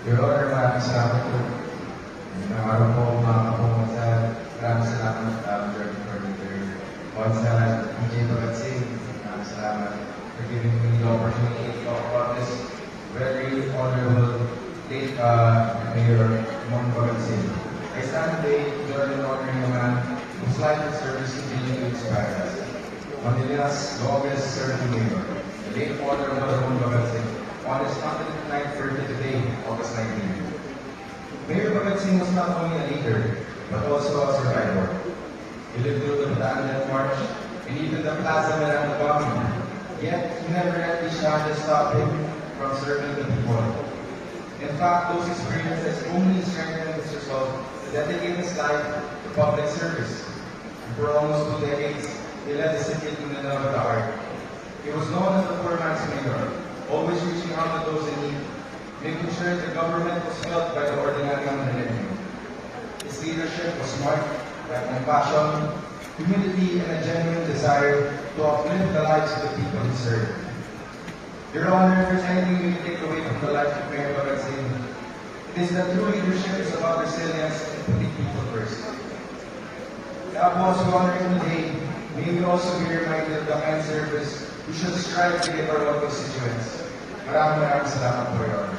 Your Honor, maraming salamat po. Ngayong araw po, mga kapungutan, maraming salamat, Jordan Coordinator Gonzalez, DJ Bagatsing, maraming salamat for giving me the opportunity to talk about this very honorable late Mayor Mon Bagatsing. I stand today, Jordan, honoring a man whose life and service continue to inspire us. Manila's longest serving mayor, the late Honorable Mon Bagatsing, on his 109th birthday today, August 19. Mayor Bagatsing was not only a leader, but also a survivor. He lived through the Bataan Death March and even the Plaza Miranda bombing, yet he never let these challenges stop him from serving the people. In fact, those experiences only strengthened his resolve to dedicate his life to public service. And for almost 2 decades, he led the city to the of the art. He was known as the poor man's mayor, always reaching out to those in need, making sure the government was felt by the ordinary Manila. His leadership was marked by compassion, humility, and a genuine desire to uplift the lives of the people he served. Your Honor, if there's anything we can take away from the life of Mayor Bagatsing, it is that true leadership is about resilience and putting people first. Kaya po, as we honor him today, may we also be reminded of the kind service we should strive to give our own constituents. Maraming salamat po, Your Honor.